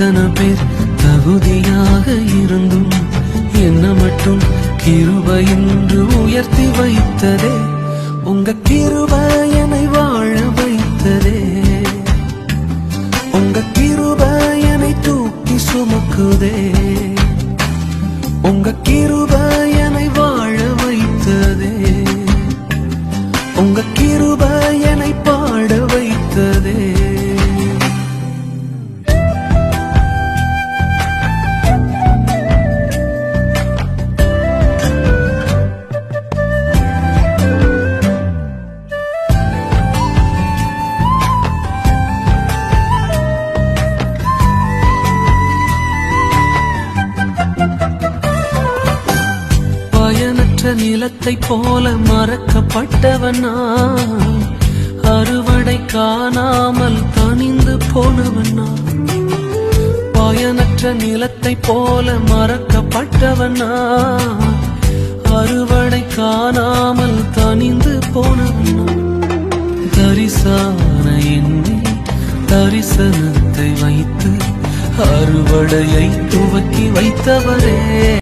எத்தனை பேர் தகுதியாக இருந்தும் என்ன மட்டும் கிருபை என்று உயர்த்தி வைத்ததே. உங்க கிருபை என்னை வாழ வைத்ததே. உங்க கிருபை என்னை தூக்கி சுமக்குதே. உங்க கிருபை என்னை வாழ வைத்ததே. உங்க கிருபை என்னை பாட வைத்ததே. பயனற்ற நிலத்தை போல மறக்கப்பட்டவனா, அறுவடை காணாமல் தனிந்து போனவனா. பயனற்ற நிலத்தை போல மறக்கப்பட்டவனா, அறுவடை காணாமல் தனிந்து போனவனா. தரிசான எண்ணி தரிசனத்தை வைத்து அறுவடையை துவக்கி வைத்தவரே.